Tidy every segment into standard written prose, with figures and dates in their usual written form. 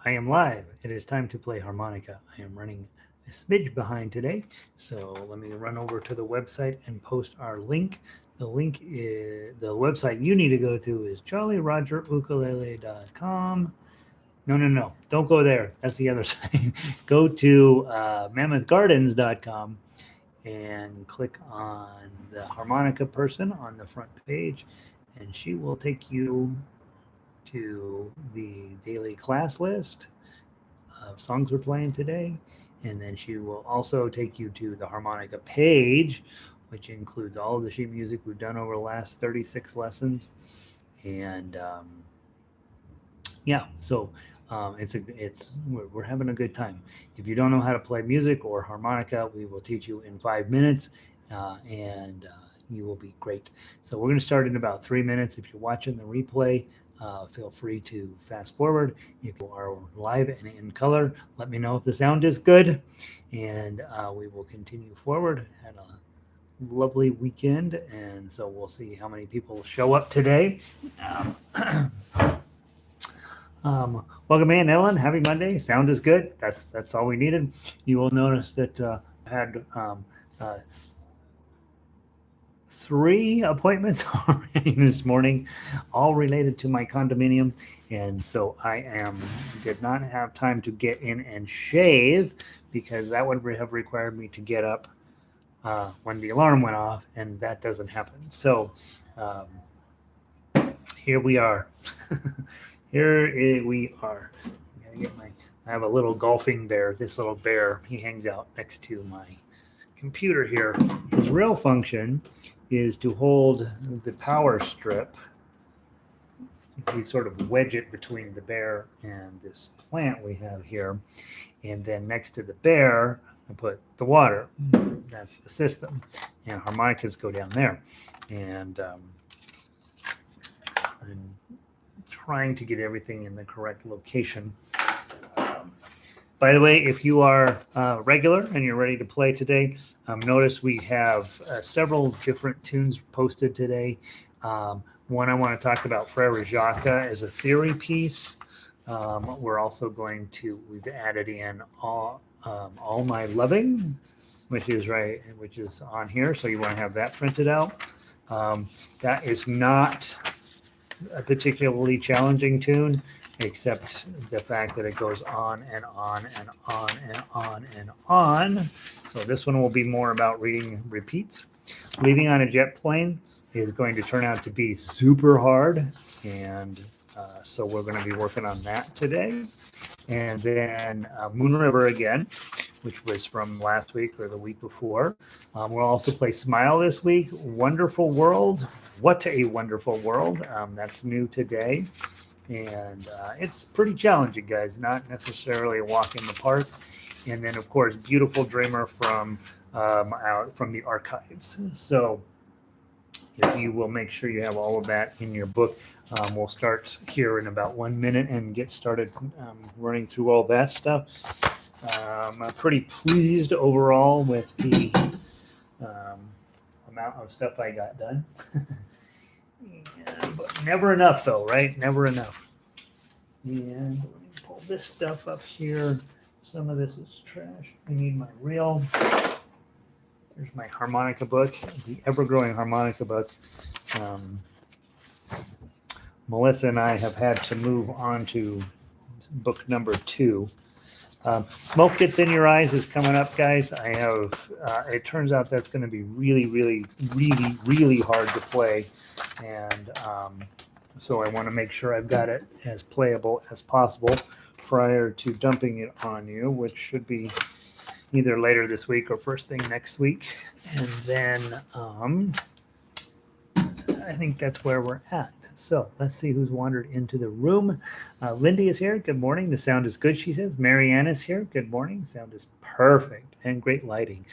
I am live. It is time to play harmonica. I am running a smidge behind today, so let me run over to the website and post our link. The link is the website you need to go to is jollyrogerukulele.com. No. Don't go there. That's the other side. Go to mammothgardens.com and click on the harmonica person on the front page, and she will take you to the daily class list of songs we're playing today. And then she will also take you to the harmonica page, which includes all of the sheet music we've done over the last 36 lessons. And yeah, so we're having a good time. If you don't know how to play music or harmonica, we will teach you in 5 minutes, and you will be great. So we're going to start in about 3 minutes. If you're watching the replay, feel free to fast forward. If you are live and in color, let me know if the sound is good, and we will continue forward. Had a lovely weekend, and so we'll see how many people show up today. Welcome in, Ellen. Happy Monday. Sound is good. That's all we needed. You will notice that I had uh, 3 appointments already this morning, all related to my condominium, and so did not have time to get in and shave because that would have required me to get up when the alarm went off, and that doesn't happen. So here we are. We are. I have a little golfing bear. This little bear, he hangs out next to my computer here. His real function is to hold the power strip. We sort of wedge it between the bear and this plant we have here. And then next to the bear, I put the water. That's the system. And harmonicas go down there. And I'm trying to get everything in the correct location. By the way, if you are regular and you're ready to play today, notice we have several different tunes posted today. One I want to talk about, Frere Jacques, as a theory piece. We're also we've added in All My Loving, which is on here. So you want to have that printed out. That is not a particularly challenging tune, except the fact that it goes on and on and on and on and on. So this one will be more about reading repeats. Leaving on a Jet Plane is going to turn out to be super hard, and so we're going to be working on that today. And then Moon River again, which was from last week or the week before. We'll also play Smile this week. Wonderful World. What a Wonderful World. That's new today. And it's pretty challenging, guys, not necessarily a walk in the park. And then, of course, Beautiful Dreamer from the archives. So if you will make sure you have all of that in your book, we'll start here in about 1 minute and get started running through all that stuff. I'm pretty pleased overall with the amount of stuff I got done. But never enough, though, right? Never enough. And let me pull this stuff up here. Some of this is trash. I need my reel. There's my harmonica book, the ever-growing harmonica book. Melissa and I have had to move on to book number 2. Smoke Gets in Your Eyes is coming up, guys. I have. It turns out that's going to be really, really, really, really hard to play, and so I want to make sure I've got it as playable as possible prior to dumping it on you, which should be either later this week or first thing next week. And then I think that's where we're at. So let's see who's wandered into the room. Lindy is here. Good morning. The sound is good, she says. Marianne is here. Good morning. Sound is perfect and great lighting.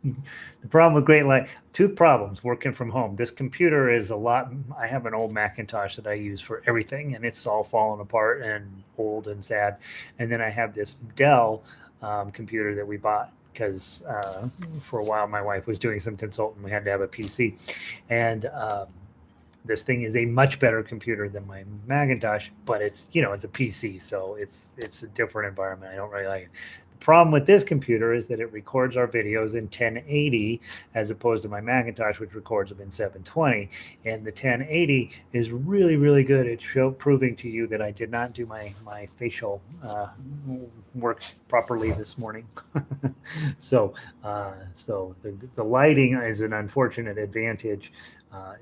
The problem with great light, 2 problems working from home. This computer is a lot. I have an old Macintosh that I use for everything, and it's all falling apart and old and sad. And then I have this Dell computer that we bought because for a while my wife was doing some consulting. We had to have a PC, and this thing is a much better computer than my Macintosh, but it's it's a PC, so it's a different environment. I don't really like it. The problem with this computer is that it records our videos in 1080 as opposed to my Macintosh, which records them in 720. And the 1080 is really, really good at proving to you that I did not do my facial work properly this morning. So the lighting is an unfortunate advantage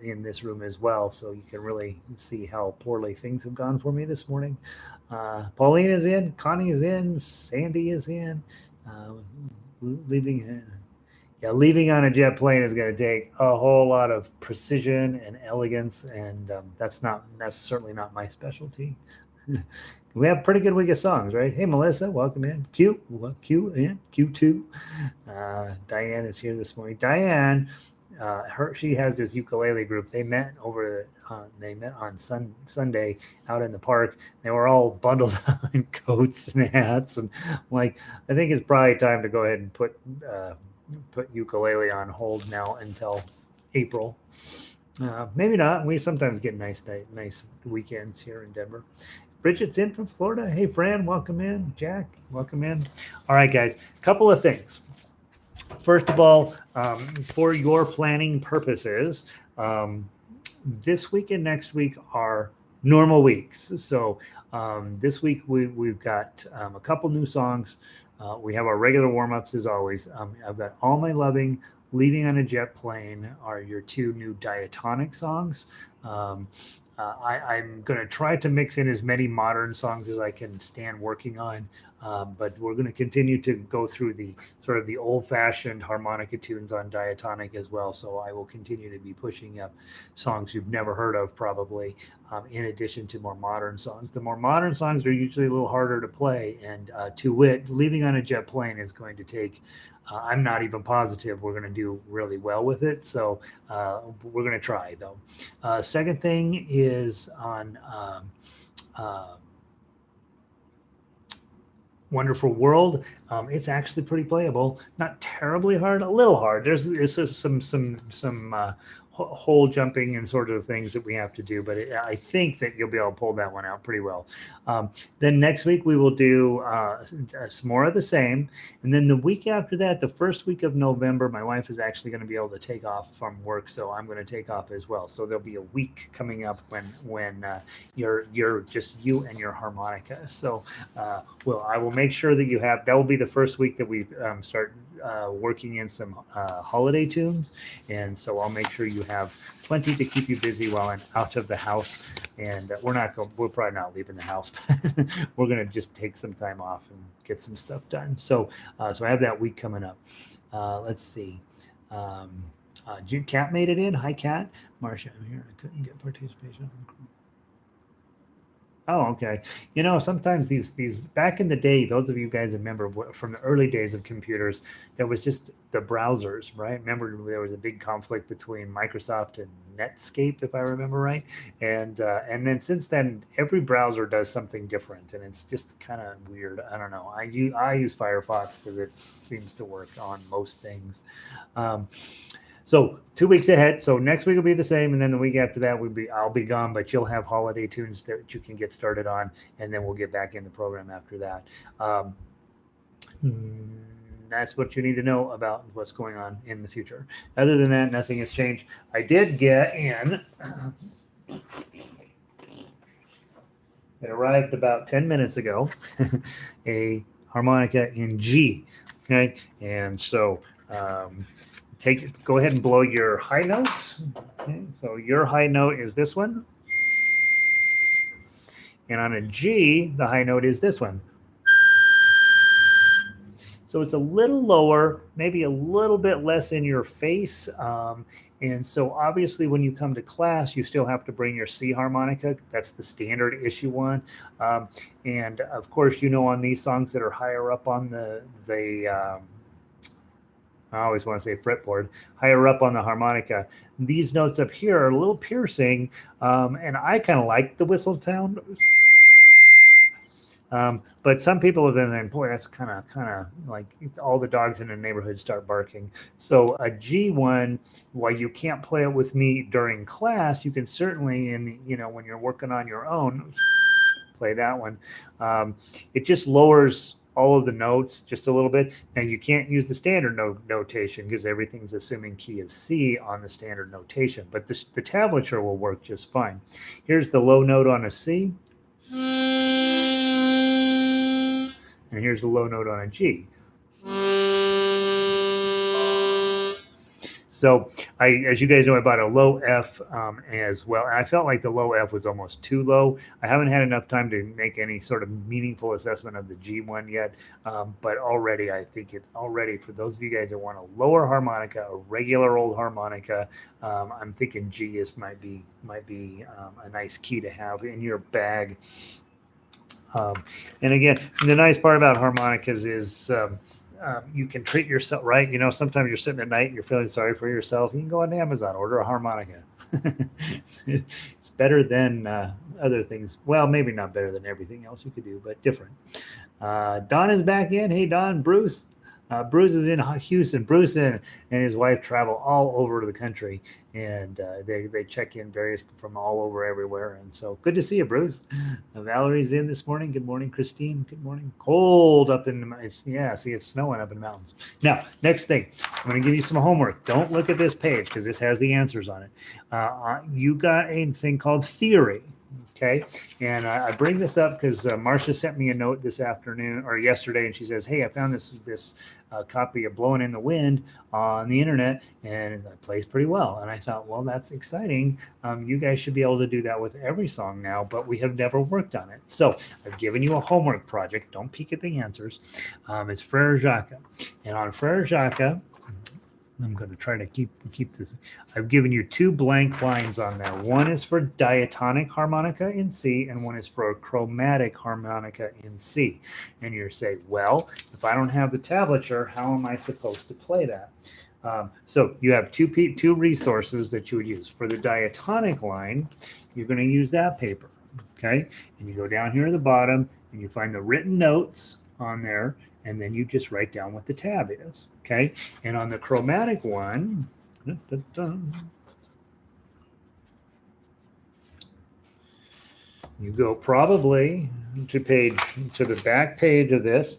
in this room as well. So you can really see how poorly things have gone for me this morning. Pauline is in, Connie is in, Sandy is in. Leaving, leaving on a jet plane is going to take a whole lot of precision and elegance, and that's certainly not my specialty. We have a pretty good week of songs, right? Hey, Melissa, welcome in. Q in, Q2. Diane is here this morning. Diane, she has this ukulele group. They met on Sunday out in the park. They were all bundled up in coats and hats, and I think it's probably time to go ahead and put ukulele on hold now until April. Maybe not. We sometimes get nice weekends here in Denver. Bridget's in from Florida. Hey, Fran, welcome in. Jack, welcome in. All right, guys, a couple of things. First of all, for your planning purposes, this week and next week are normal weeks. So this week we've got a couple new songs. We have our regular warm-ups as always. I've got All My Loving, Leaving on a Jet Plane are your two new diatonic songs. I'm going to try to mix in as many modern songs as I can stand working on, but we're going to continue to go through the sort of the old-fashioned harmonica tunes on diatonic as well. So I will continue to be pushing up songs you've never heard of probably, in addition to more modern songs. The more modern songs are usually a little harder to play, and to wit, Leaving on a Jet Plane is going to take I'm not even positive we're going to do really well with it. So we're going to try, though. Second thing is on Wonderful World. It's actually pretty playable. Not terribly hard, a little hard. There's some hole jumping and sort of things that we have to do, but I think that you'll be able to pull that one out pretty well. Then next week we will do some more of the same, and then the week after that, the first week of November, my wife is actually going to be able to take off from work, so I'm going to take off as well. So there'll be a week coming up when you're just you and your harmonica. So I will make sure that you have. That will be the first week that we start working in some holiday tunes, and so I'll make sure you have plenty to keep you busy while I'm out of the house. And we're probably not leaving the house, but we're going to just take some time off and get some stuff done. So I have that week coming up. Let's see. Kat made it in. Hi, Kat. Marcia, I'm here. I couldn't get participation. Oh, okay. Sometimes these back in the day, those of you guys remember from the early days of computers, there was just the browsers, right? Remember there was a big conflict between Microsoft and Netscape, if I remember right. And then since then, every browser does something different, and it's just kind of weird. I don't know. I use Firefox because it seems to work on most things. So 2 weeks ahead. So next week will be the same, and then the week after that I'll be gone, but you'll have holiday tunes that you can get started on, and then we'll get back in the program after that. That's what you need to know about what's going on in the future. Other than that, nothing has changed. I did get in. It arrived about 10 minutes ago. A harmonica in G. Okay, and so. Go ahead and blow your high notes. Okay, so your high note is this one. And on a G, the high note is this one. So it's a little lower, maybe a little bit less in your face. And so obviously when you come to class, you still have to bring your C harmonica. That's the standard issue one. And of course, on these songs that are higher up on the I always want to say fretboard, higher up on the harmonica. These notes up here are a little piercing, and I kind of like the whistle sound. But some people have been like, boy, that's kind of like all the dogs in the neighborhood start barking. So a G1, while you can't play it with me during class, you can certainly, when you're working on your own, play that one. It just lowers all of the notes just a little bit. Now you can't use the standard notation because everything's assuming key of C on the standard notation, but the tablature will work just fine. Here's the low note on a C. And here's the low note on a G. So as you guys know, I bought a low F as well. And I felt like the low F was almost too low. I haven't had enough time to make any sort of meaningful assessment of the G1 yet. But already, I think for those of you guys that want a lower harmonica, a regular old harmonica, I'm thinking G might be a nice key to have in your bag. And again, the nice part about harmonicas is you can treat yourself right. Sometimes you're sitting at night, you're feeling sorry for yourself. You can go on Amazon, order a harmonica. It's better than other things. Well, maybe not better than everything else you could do, but different. Don is back in. Hey, Don. Bruce. Bruce is in Houston. Bruce and his wife travel all over the country, and they check in from all over everywhere. And so good to see you, Bruce. Valerie's in this morning. Good morning, Christine. Good morning. Cold up in the it's snowing up in the mountains. Now, next thing, I'm going to give you some homework. Don't look at this page because this has the answers on it. You got a thing called theory. Okay. And I bring this up because Marcia sent me a note this afternoon or yesterday, and she says, hey, I found this copy of Blowing in the Wind on the internet, and it plays pretty well. And I thought, well, that's exciting. You guys should be able to do that with every song now, but we have never worked on it. So I've given you a homework project. Don't peek at the answers. It's Frere Jacques. And on Frere Jacques, I'm going to try to keep this. I've given you two blank lines on there. One is for diatonic harmonica in C, and one is for a chromatic harmonica in C. And you're saying, well, if I don't have the tablature, how am I supposed to play that? So you have two resources that you would use. For the diatonic line, you're going to use that paper, okay? And you go down here at the bottom, and you find the written notes on there, and then you just write down what the tab is, okay? And on the chromatic one, you go probably to the back page of this,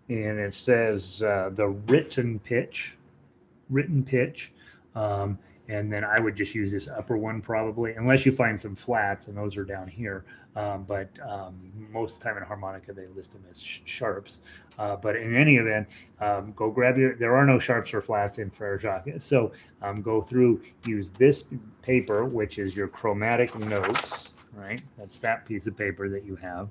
and it says the written pitch, and then I would just use this upper one probably, unless you find some flats, and those are down here. But most of the time in harmonica, they list them as sharps. But in any event, go grab there are no sharps or flats in Frere Jacques. So go through, use this paper, which is your chromatic notes, right? That's that piece of paper that you have.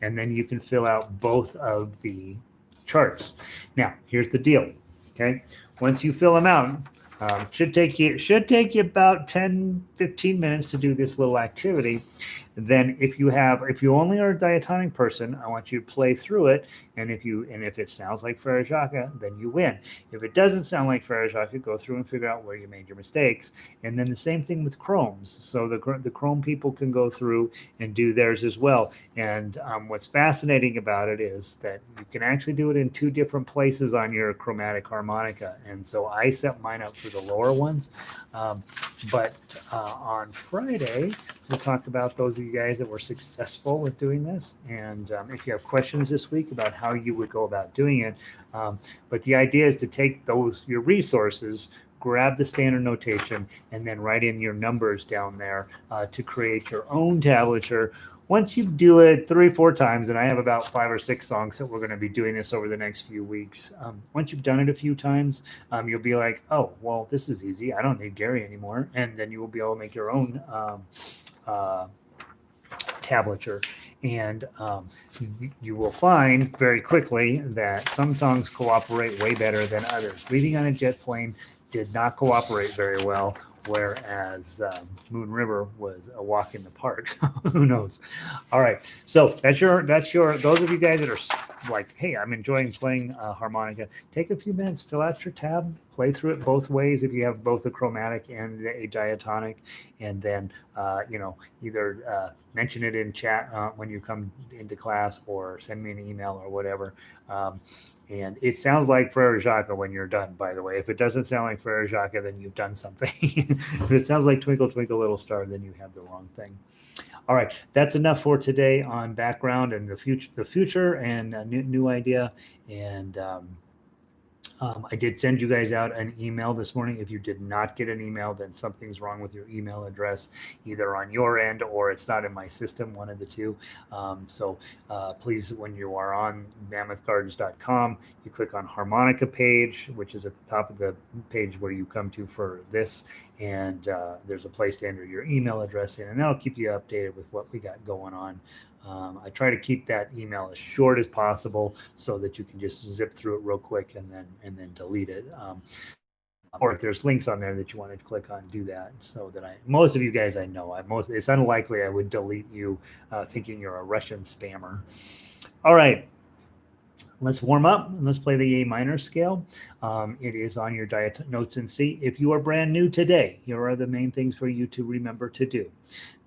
And then you can fill out both of the charts. Now, here's the deal, okay? Once you fill them out, should take you about 10-15 minutes to do this little activity. Then if you only are a diatonic person, I want you to play through it, and if it sounds like Frere Jacques, then you win. If it doesn't sound like Frere Jacques, go through and figure out where you made your mistakes. And then the same thing with chromes. So the chrome people can go through and do theirs as well. And what's fascinating about it is that you can actually do it in two different places on your chromatic harmonica. And so I set mine up for the lower ones. But on Friday, we'll talk about those of you guys that were successful with doing this. And if you have questions this week about how you would go about doing it. But the idea is to take your resources, grab the standard notation, and then write in your numbers down there to create your own tablature. Once you do it 3-4 times, and I have about 5 or 6 songs that we're going to be doing this over the next few weeks. Once you've done it a few times, you'll be like, oh, well, this is easy. I don't need Gary anymore. And then you will be able to make your own tablature. And you will find very quickly that some songs cooperate way better than others. Leaving on a Jet Plane did not cooperate very well, whereas Moon River was a walk in the park. Who knows? All right. So that's your those of you guys that are like, hey, I'm enjoying playing harmonica, take a few minutes, fill out your tab, play through it both ways if you have both a chromatic and a diatonic, and then either mention it in chat when you come into class, or send me an email or whatever. And it sounds like Frere Jacques when you're done, by the way. If it doesn't sound like Frere Jacques, then you've done something. If it sounds like Twinkle Twinkle Little Star, then you have the wrong thing. All right, that's enough for today on background and the future and a new idea. And I did send you guys out an email this morning. If you did not get an email, then something's wrong with your email address, either on your end or it's not in my system, one of the two. So please, when you are on mammothgardens.com, you click on Harmonica page, which is at the top of the page where you come to for this. And there's a place to enter your email address in, and that'll keep you updated with what we got going on. I try to keep that email as short as possible so that you can just zip through it real quick and then delete it. Or if there's links on there that you want to click on, do that. So that most of you guys I know, it's unlikely I would delete you thinking you're a Russian spammer. All right. Let's warm up and let's play the A minor scale. It is on your diet notes in C. If you are brand new today, here are the main things for you to remember to do.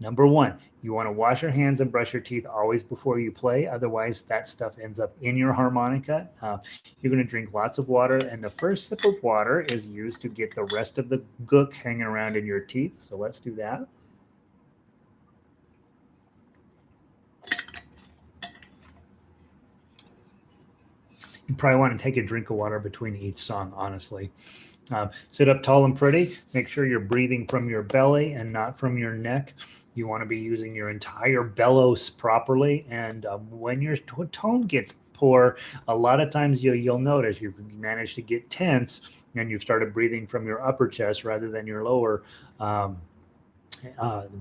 Number one, you want to wash your hands and brush your teeth always before you play. Otherwise, that stuff ends up in your harmonica. You're going to drink lots of water, and the first sip of water is used to get the rest of the gook hanging around in your teeth. So let's do that. You probably want to take a drink of water between each song, honestly. Sit up tall and pretty. Make sure you're breathing from your belly and not from your neck. You want to be using your entire bellows properly. And when your tone gets poor, a lot of times you'll notice you've managed to get tense and you've started breathing from your upper chest rather than your lower,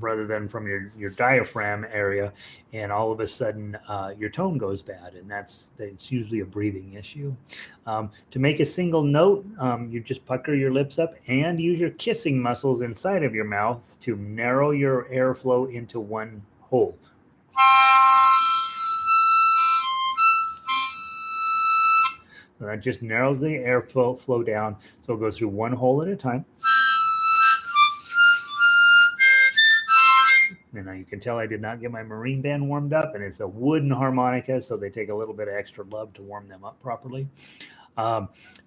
rather than from your diaphragm area, and all of a sudden your tone goes bad, and it's usually a breathing issue. To make a single note, you just pucker your lips up and use your kissing muscles inside of your mouth to narrow your airflow into one hole. So that just narrows the airflow down, so it goes through one hole at a time. And now you can tell I did not get my marine band warmed up, and it's a wooden harmonica, so they take a little bit of extra love to warm them up properly.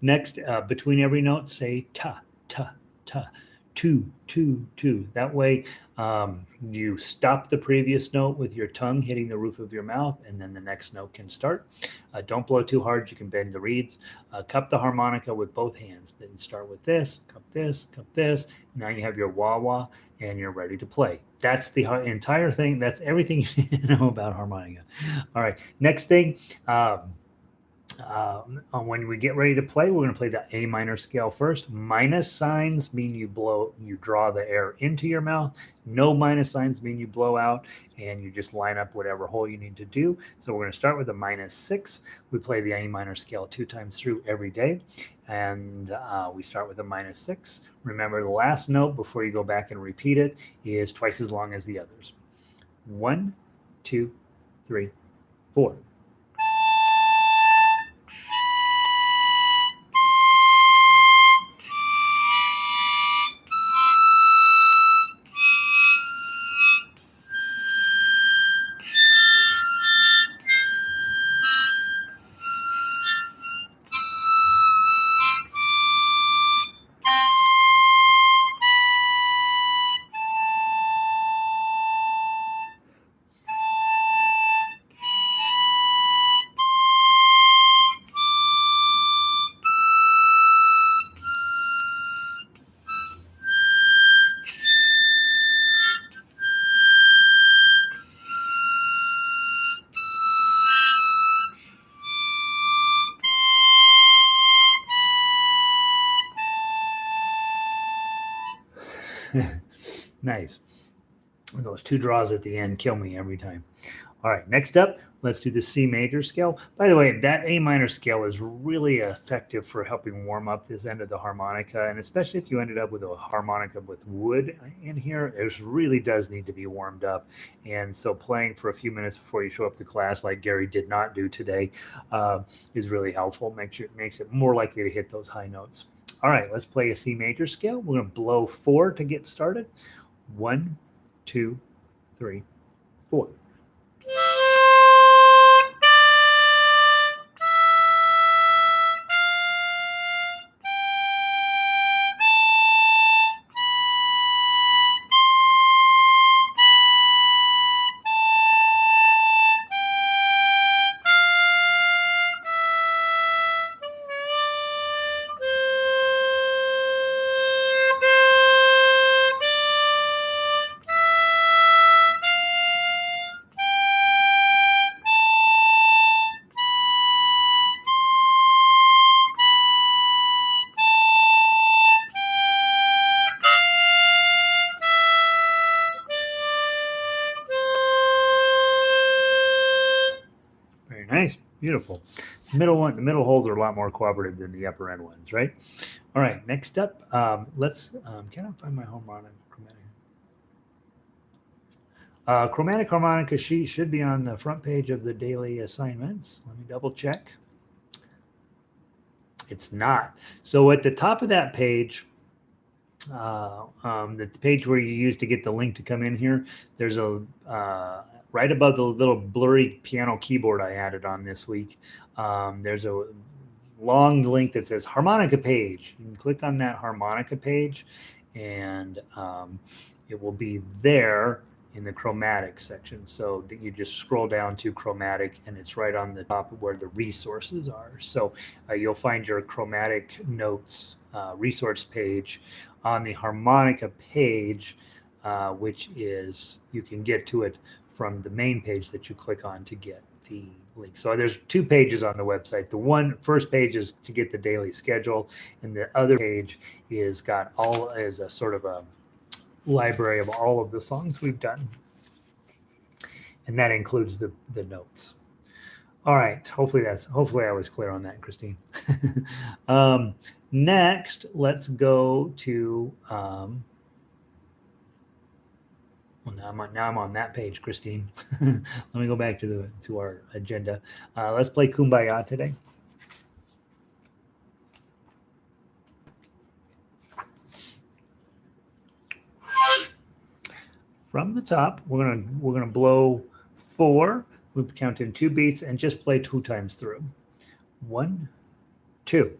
Next, between every note, say ta, ta, ta, two, two, two. That way you stop the previous note with your tongue hitting the roof of your mouth, and then the next note can start. Don't blow too hard. You can bend the reeds. Cup the harmonica with both hands. Then start with this, cup this, cup this. Now you have your wah-wah, and you're ready to play. That's the entire thing. That's everything you need to know about harmonica. All right, next thing. When we get ready to play, we're going to play the A minor scale first. Minus signs mean you draw the air into your mouth. No minus signs mean you blow out, and you just line up whatever hole you need to do. So we're going to start with a -6. We play the A minor scale 2 times through every day, and we start with a -6. Remember, the last note before you go back and repeat it is twice as long as the others. 1, 2, 3, 4. Nice. Those two draws at the end kill me every time. All right, next up, let's do the C major scale. By the way, that A minor scale is really effective for helping warm up this end of the harmonica, and especially if you ended up with a harmonica with wood in here, it really does need to be warmed up. And so playing for a few minutes before you show up to class, like Gary did not do today, is really helpful. Makes it more likely to hit those high notes. All right, let's play a C major scale. We're going to blow 4 to get started. 1, 2, 3, 4. Very nice, beautiful. The middle holes are a lot more cooperative than the upper end ones, right? All right, next up, let's. Can I find my harmonica? Chromatic harmonica sheet should be on the front page of the daily assignments. Let me double check. It's not. So at the top of that page, the page where you use to get the link to come in here, there's a right above the little blurry piano keyboard I added on this week. There's a long link that says harmonica page. You can click on that harmonica page, and it will be there in the chromatic section. So you just scroll down to chromatic, and it's right on the top where the resources are. So you'll find your chromatic notes resource page on the harmonica page, which is, you can get to it from the main page that you click on to get the link. So there's 2 pages on the website. The first page is to get the daily schedule, and the other page is a sort of a library of all of the songs we've done, and that includes the notes. All right, hopefully I was clear on that, Christine. Next, let's go to well, now I'm on that page, Christine. Let me go back to our agenda. Let's play Kumbaya today. From the top, we're gonna blow 4. We count in 2 beats and just play 2 times through. 1, 2.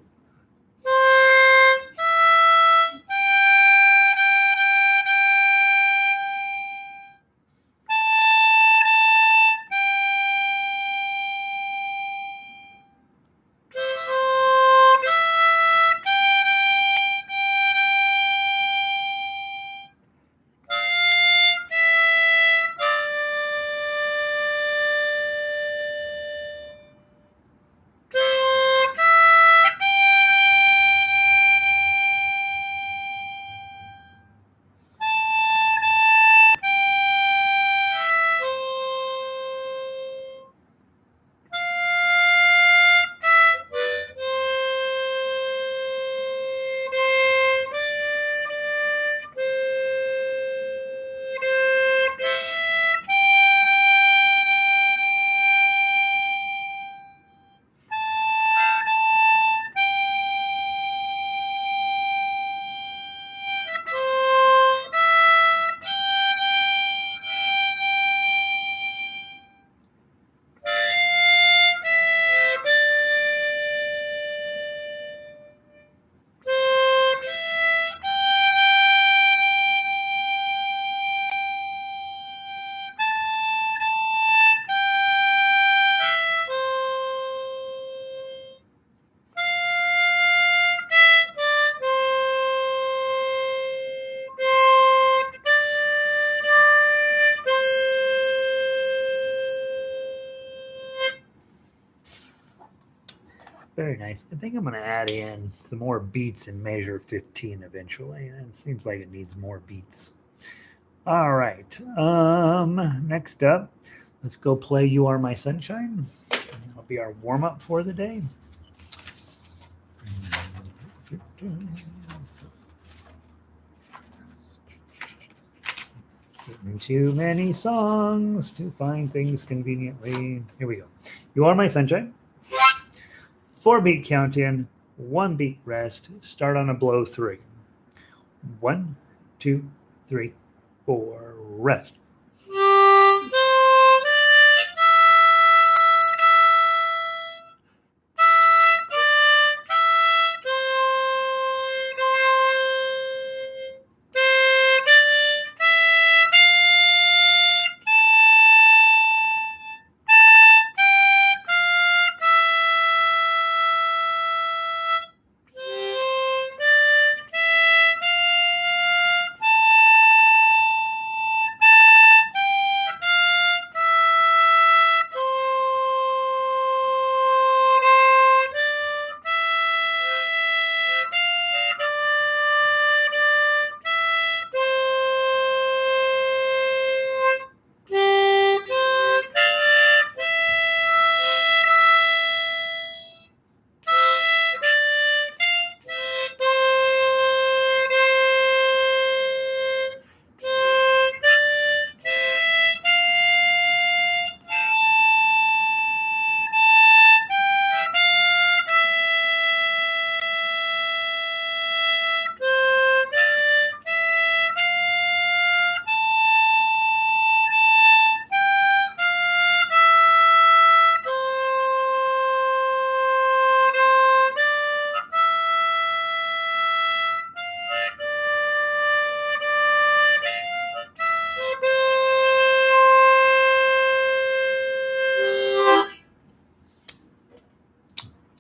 Very nice. I think I'm going to add in some more beats in measure 15 eventually. And it seems like it needs more beats. All right. Next up, let's go play You Are My Sunshine. That'll be our warm up for the day. Getting too many songs to find things conveniently. Here we go. You Are My Sunshine. 4-beat count in, 1 beat rest. Start on a blow 3. 1, 2, 3, 4. Rest.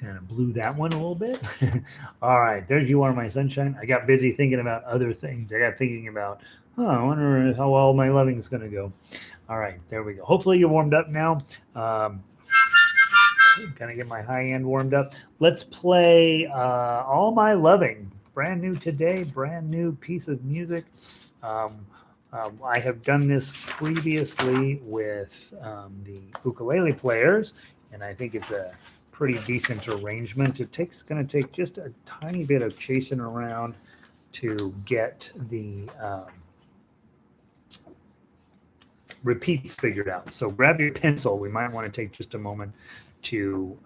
Kind of blew that one a little bit. All right, there's You Are My Sunshine. I got busy thinking about other things. I got thinking about, I wonder how well my loving is going to go. All right, there we go. Hopefully you're warmed up now. Kind of get my high end warmed up. Let's play All My Loving. Brand new today, brand new piece of music. I have done this previously with the ukulele players, and I think it's a pretty decent arrangement. Going to take just a tiny bit of chasing around to get the repeats figured out. So grab your pencil. We might want to take just a moment to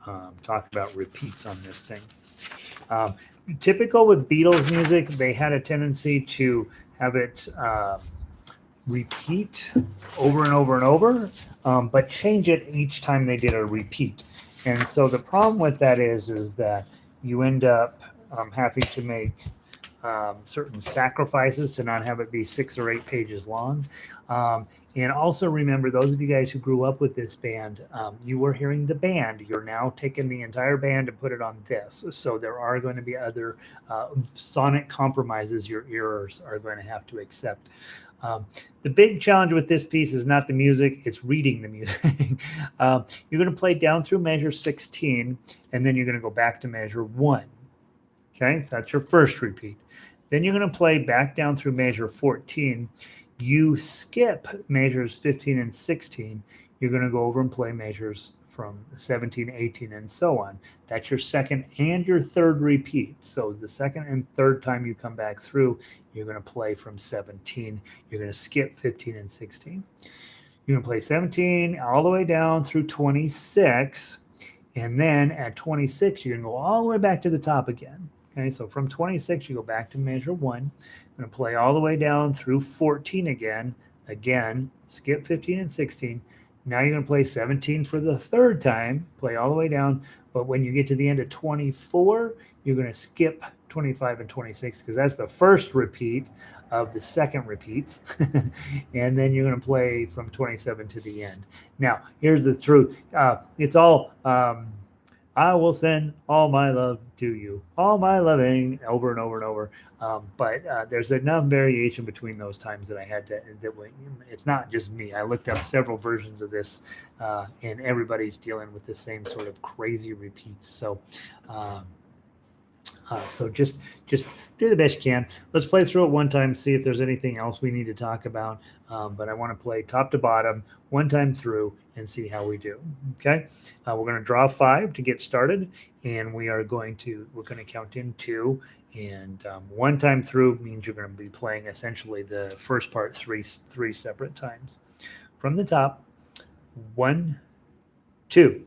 talk about repeats on this thing. Typical with Beatles music, they had a tendency to have it repeat over and over and over, but change it each time they did a repeat. And so the problem with that is that you end up having to make certain sacrifices to not have it be 6 or 8 pages long. And also remember, those of you guys who grew up with this band, you were hearing the band. You're now taking the entire band and put it on this. So there are going to be other sonic compromises your ears are going to have to accept. The big challenge with this piece is not the music, it's reading the music. You're going to play down through measure 16, and then you're going to go back to measure 1. Okay, so that's your first repeat. Then you're going to play back down through measure 14. You skip measures 15 and 16. You're going to go over and play measures from 17, 18, and so on. That's your second and your third repeat. So the second and third time you come back through, you're going to play from 17. You're going to skip 15 and 16. You're going to play 17 all the way down through 26. And then at 26, you're going to go all the way back to the top again. Okay, so from 26, you go back to measure 1. I'm going to play all the way down through 14 again. Again, skip 15 and 16. Now you're going to play 17 for the third time, play all the way down. But when you get to the end of 24, you're going to skip 25 and 26 because that's the first repeat of the second repeats. And then you're going to play from 27 to the end. Now, here's the truth. It's all... I will send all my love to you, all my loving, over and over and over. But there's enough variation between those times that I had to. It's not just me. I looked up several versions of this, and everybody's dealing with the same sort of crazy repeats. So So just do the best you can. Let's play through it one time, see if there's anything else we need to talk about. But I want to play top to bottom one time through and see how we do. Okay, we're going to draw five to get started, and we're going to count in two. And one time through means you're going to be playing essentially the first part three separate times. From the top, one, two.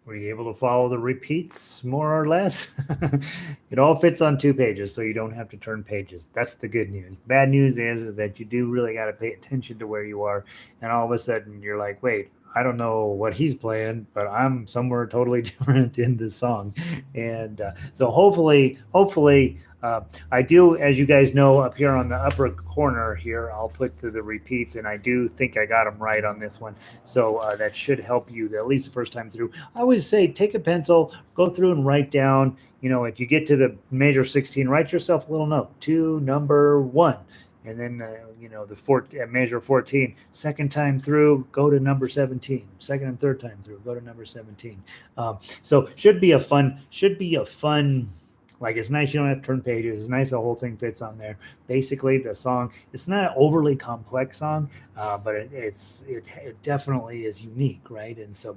Were you able to follow the repeats more or less? It all fits on two pages, so you don't have to turn pages. That's the good news. The bad news is that you do really got to pay attention to where you are, and all of a sudden you're like, wait, I don't know what he's playing, but I'm somewhere totally different in the song. And so hopefully, I do, as you guys know, up here on the upper corner here, I'll put the repeats, and I do think I got them right on this one. So that should help you at least the first time through. I always say take a pencil, go through and write down. If you get to the major 16, write yourself a little note to number one. And then, measure 14, second time through, go to number 17. Second and third time through, go to number 17. So should be a fun, like it's nice you don't have to turn pages. It's nice the whole thing fits on there. Basically, the song, it's not an overly complex song, but it definitely is unique, right? And so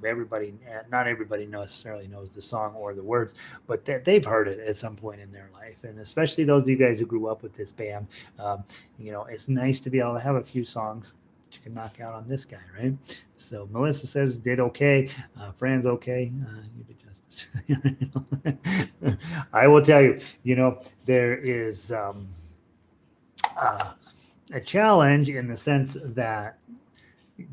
not everybody necessarily knows the song or the words, but they've heard it at some point in their life, and especially those of you guys who grew up with this band. It's nice to be able to have a few songs you can knock out on this guy, right? So Melissa says did okay. Fran's okay. You did justice. I will tell you, there is uh, a challenge in the sense that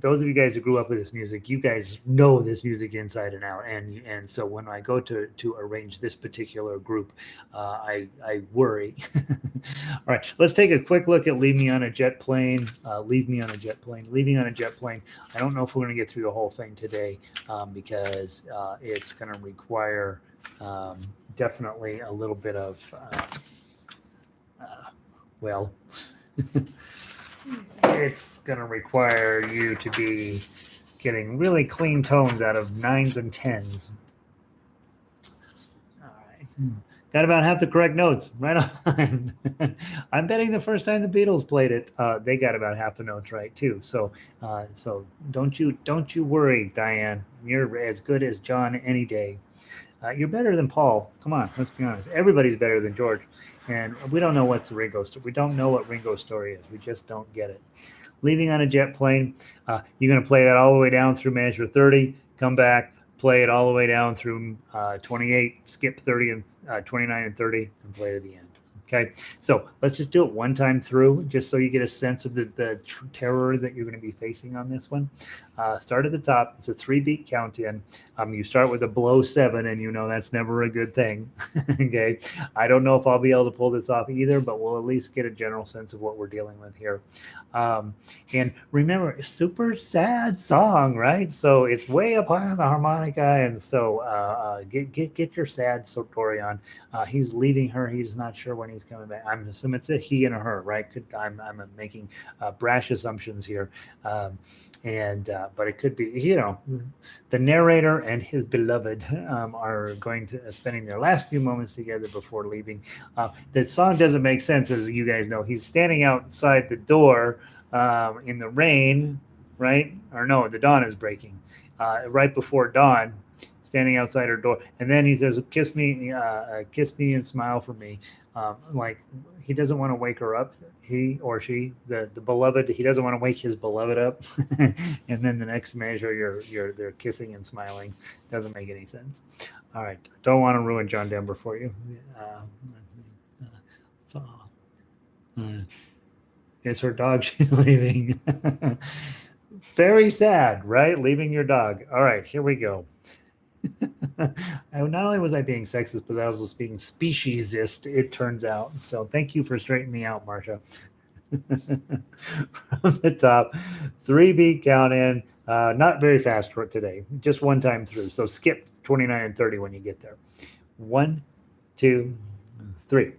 those of you guys who grew up with this music, you guys know this music inside and out, and so when I go to arrange this particular group, I worry. All right, let's take a quick look at "Leave Me on a Jet Plane." "Leave Me on a Jet Plane." "Leaving on a Jet Plane." I don't know if we're going to get through the whole thing today because it's going to require definitely a little bit of well. It's going to require you to be getting really clean tones out of 9s and 10s. All right. Got about half the correct notes. Right on. I'm betting the first time the Beatles played it, they got about half the notes right too. So don't you worry, Diane. You're as good as John any day. You're better than Paul. Come on, let's be honest. Everybody's better than George. And we don't know what's the Ringo story. We don't know what Ringo's story is. We just don't get it. "Leaving on a Jet Plane." You're going to play that all the way down through measure 30, come back, play it all the way down through 28, skip 30 and 29 and 30, and play to the end. Okay, so let's just do it one time through, just so you get a sense of the terror that you're going to be facing on this one. Start at the top. It's a 3-beat count in. You start with a below 7, and that's never a good thing. Okay, I don't know if I'll be able to pull this off either, but we'll at least get a general sense of what we're dealing with here. And remember, super sad song, right? So it's way up high on the harmonica, and so get your sad story on. He's leaving her. He's not sure when he's coming back. I'm assuming it's a he and a her, right? I'm making brash assumptions here, but it could be, the narrator and his beloved are going to spending their last few moments together before leaving. The song doesn't make sense, as you guys know. He's standing outside the door in the rain, right? Or no, the dawn is breaking. Right before dawn, standing outside her door, and then he says, kiss me and smile for me." Like he doesn't want to wake her up, he or she, the beloved, he doesn't want to wake his beloved up. And then the next measure, they're kissing and smiling. Doesn't make any sense. All right, don't want to ruin John Denver for you. It's her dog she's leaving. Very sad, right? Leaving your dog. All right, here we go. Not only was I being sexist, but I was also being speciesist, it turns out. So thank you for straightening me out, Marcia. From the top, 3-beat count in. Not very fast for today, just one time through. So skip 29 and 30 when you get there. 1, 2, 3.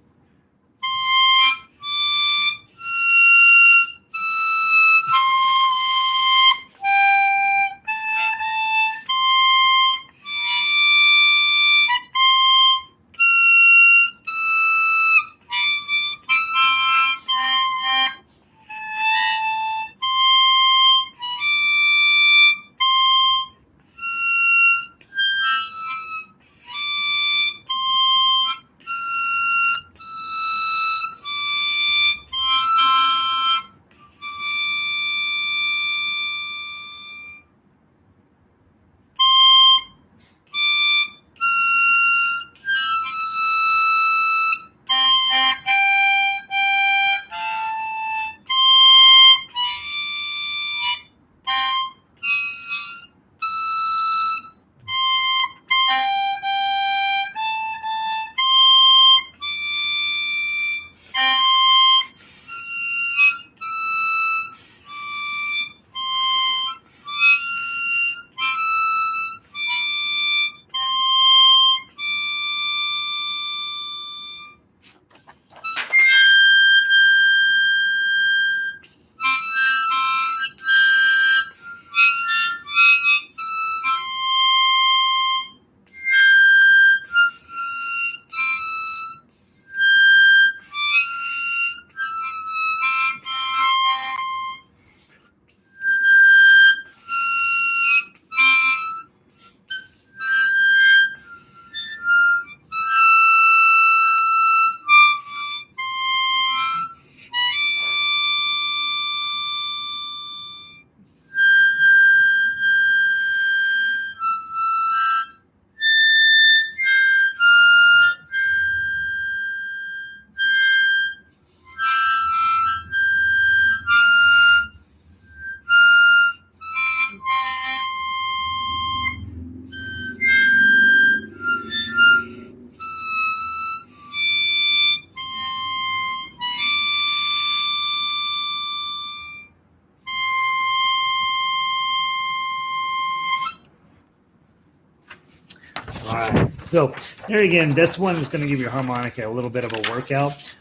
right. So there again, that's one that's going to give your harmonica a little bit of a workout.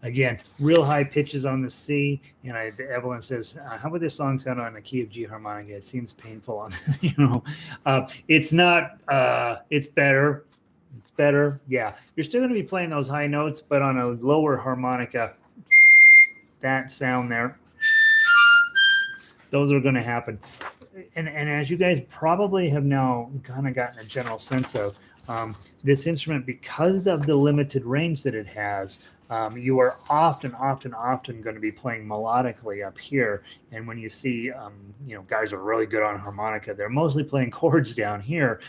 Again, real high pitches on the C. And Evelyn says, "How would this song sound on a key of G harmonica? It seems painful on, it's not. It's better. It's better. Yeah, you're still going to be playing those high notes, but on a lower harmonica, that sound there, those are going to happen." And as you guys probably have now kind of gotten a general sense of, this instrument, because of the limited range that it has, you are often going to be playing melodically up here. And when you see, guys are really good on harmonica, they're mostly playing chords down here.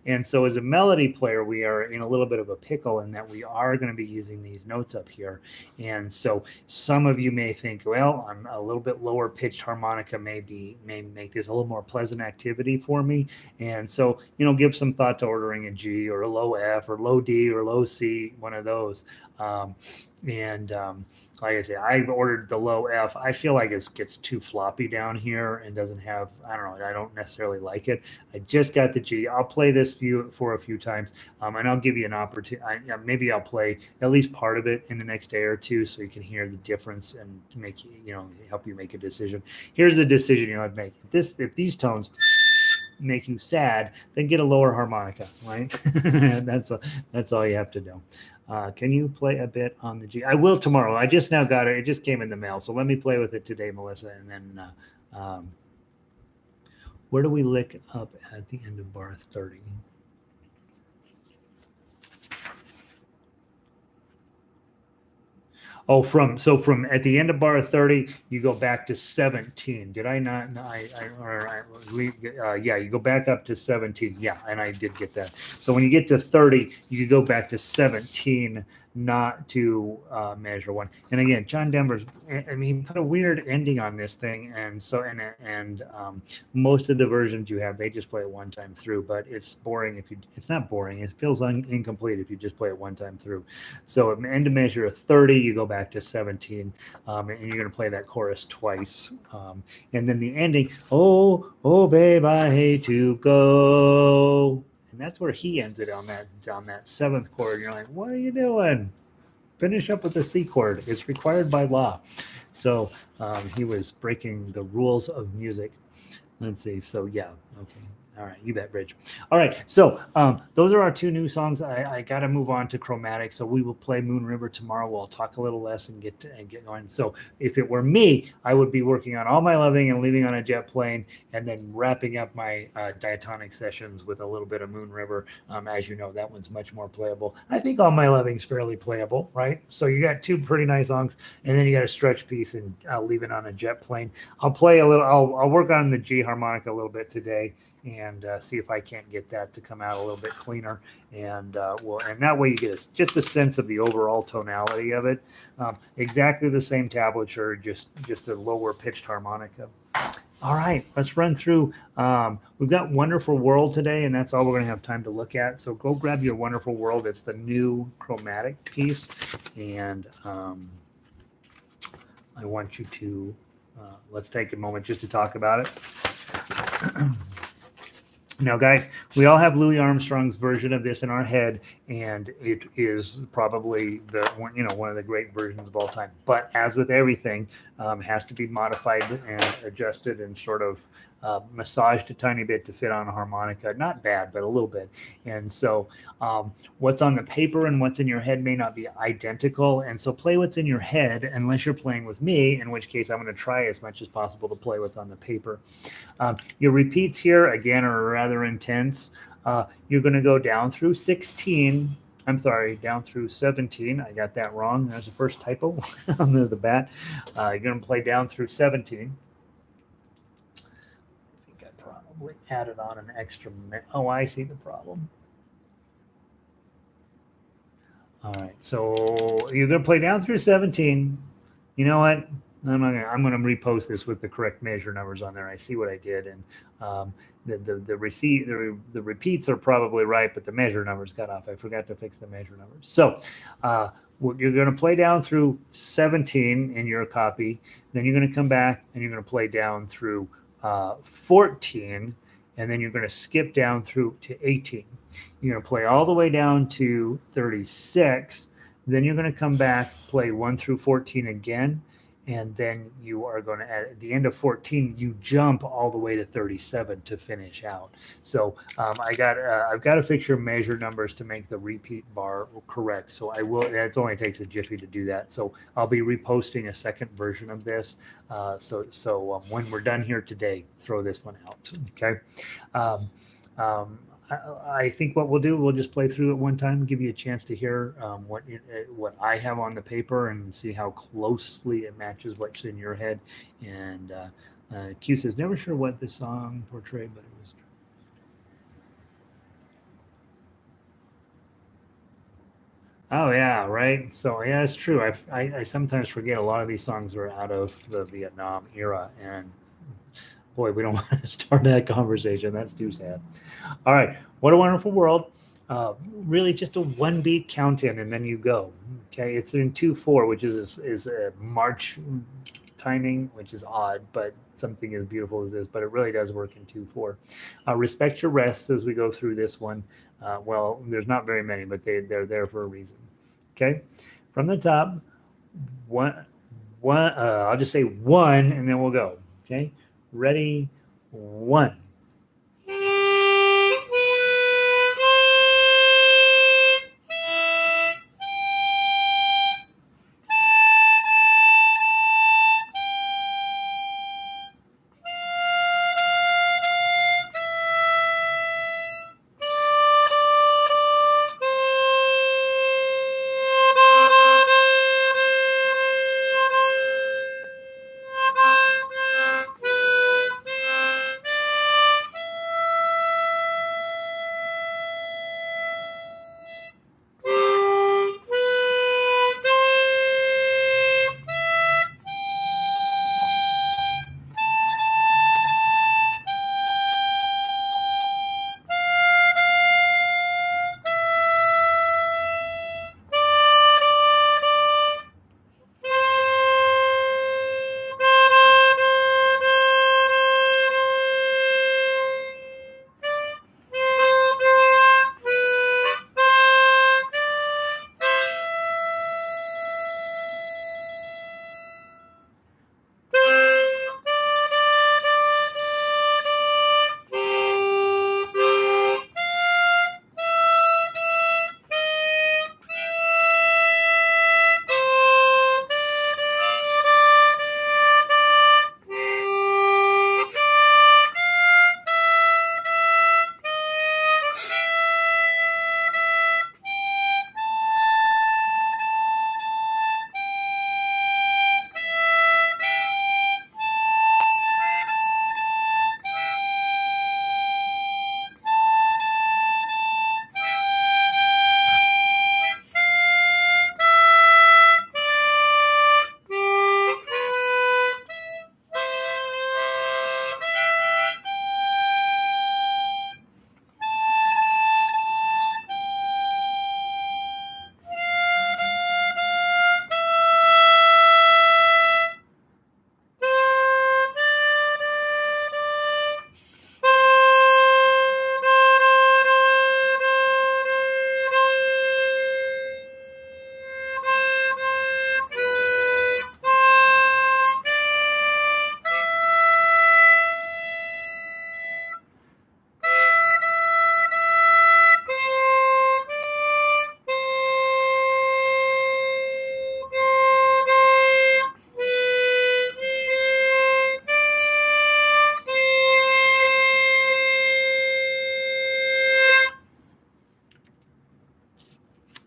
And so as a melody player, we are in a little bit of a pickle in that we are going to be using these notes up here. And so some of you may think, well, I'm a little bit lower pitched harmonica may make this a little more pleasant activity for me. And so, give some thought to ordering a G or a low F or low D or low C, one of those. Like I say, I ordered the low F. I feel like it gets too floppy down here and doesn't have, I don't know, I don't necessarily like it. I just got the G. I'll play this for a few times, and I'll give you an opportunity. Maybe I'll play at least part of it in the next day or two so you can hear the difference and make help you make a decision. Here's the decision you have to make. If these tones make you sad, then get a lower harmonica, right? That's all you have to do. Can you play a bit on the G? I will tomorrow. I just now got it. It just came in the mail. So let me play with it today, Melissa. And then where do we lick up at the end of bar 30? Oh, from at the end of bar 30, you go back to 17. Did I not? Yeah, you go back up to 17. Yeah, and I did get that. So when you get to 30, you can go back to 17, not to measure one. And again, John Denver's, he put a weird ending on this thing, and so most of the versions you have, they just play it one time through. But it's boring it's not boring. It feels incomplete if you just play it one time through. So at end of measure of 30, you go back to 17, and you're going to play that chorus twice. And then the ending, oh, babe, I hate to go. And that's where he ends it on that seventh chord. You're like, what are you doing? Finish up with the C chord. It's required by law. So he was breaking the rules of music. Let's see. So yeah, okay. All right, you bet, Rich. All right, so those are our two new songs. I got to move on to Chromatic, so we will play Moon River tomorrow. We'll talk a little less and get going. So if it were me, I would be working on All My Loving and leaving on a jet plane, and then wrapping up my diatonic sessions with a little bit of Moon River. As you know, that one's much more playable. I think All My Loving's fairly playable, right? So you got two pretty nice songs, and then you got a stretch piece and leaving on a jet plane. I'll play a little. I'll work on the G harmonica a little bit today, and see if I can't get that to come out a little bit cleaner. And and that way you get just a sense of the overall tonality of it. Exactly the same tablature, just a lower pitched harmonica. All right, let's run through. We've got Wonderful World today, and that's all we're going to have time to look at. So go grab your Wonderful World. It's the new chromatic piece, and I want you to let's take a moment just to talk about it. Now, guys, we all have Louis Armstrong's version of this in our head, and it is probably one of the great versions of all time. But as with everything, has to be modified and adjusted and sort of massaged a tiny bit to fit on a harmonica. Not bad, but a little bit. And so what's on the paper and what's in your head may not be identical. And so play what's in your head unless you're playing with me, in which case I'm going to try as much as possible to play what's on the paper. Your repeats here, again, are rather intense. You're going to go down through 16. I'm sorry, down through 17. I got that wrong. There's the first typo under the bat. You're going to play down through 17. I think I probably added on an extra minute. Oh, I see the problem. All right, so you're going to play down through 17. You know what? I'm going to repost this with the correct measure numbers on there. I see what I did, and the repeats are probably right, but the measure numbers got off. I forgot to fix the measure numbers. So you're going to play down through 17 in your copy. Then you're going to come back and you're going to play down through 14. and then you're going to skip down through to 18. You're going to play all the way down to 36. Then you're going to come back, play 1 through 14 again, and then you are going to, at the end of 14, you jump all the way to 37 to finish out. So I've got to fix your measure numbers to make the repeat bar correct. So I will. It only takes a jiffy to do that. So I'll be reposting a second version of this. So when we're done here today, throw this one out. Okay. Um, um, I think what we'll do, we'll just play through it one time, give you a chance to hear what I have on the paper and see how closely it matches what's in your head. And Q says, never sure what the song portrayed, but it was. Oh yeah, right. So yeah, it's true. I sometimes forget a lot of these songs are out of the Vietnam era, and boy, we don't want to start that conversation. That's too sad. All right, what a wonderful world. Really, just a one beat count in, and then you go. Okay, it's in 2/4, which is a march timing, which is odd, but something as beautiful as this. But it really does work in 2/4. Respect your rests as we go through this one. Well, there's not very many, but they're there for a reason. Okay, from the top, one one. I'll just say one, and then we'll go. Okay, ready, one.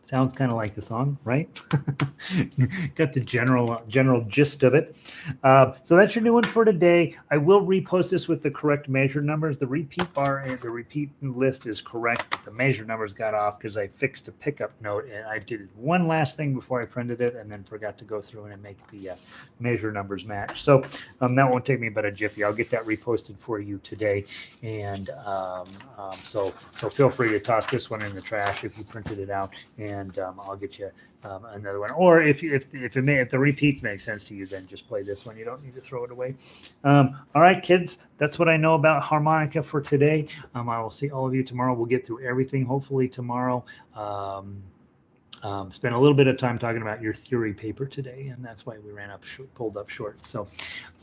Sounds kind of like the song, right? Got the general gist of it. So that's your new one for today. I will repost this with the correct measure numbers. The repeat bar and the repeat list is correct, but the measure numbers got off because I fixed a pickup note, and I did one last thing before I printed it, and then forgot to go through and make the measure numbers match. So that won't take me but a jiffy. I'll get that reposted for you today, and so feel free to toss this one in the trash if you printed it out, and and I'll get you another one. Or if the repeats make sense to you, then just play this one. You don't need to throw it away. All right, kids, that's what I know about harmonica for today. I will see all of you tomorrow. We'll get through everything hopefully tomorrow. Spent a little bit of time talking about your theory paper today, and that's why we pulled up short. So,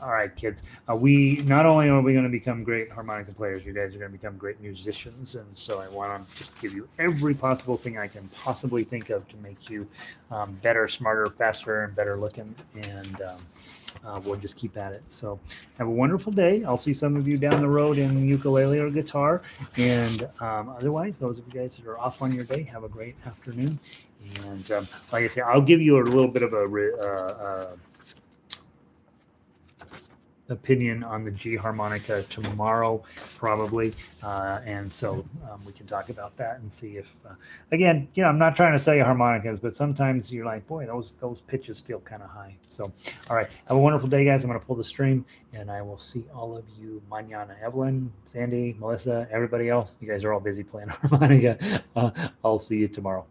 all right, kids, we not only are we going to become great harmonica players, you guys are going to become great musicians, and so I want to just give you every possible thing I can possibly think of to make you better, smarter, faster, and better looking, and we'll just keep at it. So have a wonderful day. I'll see some of you down the road in ukulele or guitar, and otherwise, those of you guys that are off on your day, have a great afternoon. And like I say, I'll give you a little bit of a opinion on the G harmonica tomorrow, probably, and so we can talk about that and see if, again, I'm not trying to sell you harmonicas, but sometimes you're like, boy, those pitches feel kind of high. So, all right, have a wonderful day, guys. I'm going to pull the stream, and I will see all of you mañana. Evelyn, Sandy, Melissa, everybody else. You guys are all busy playing harmonica. I'll see you tomorrow.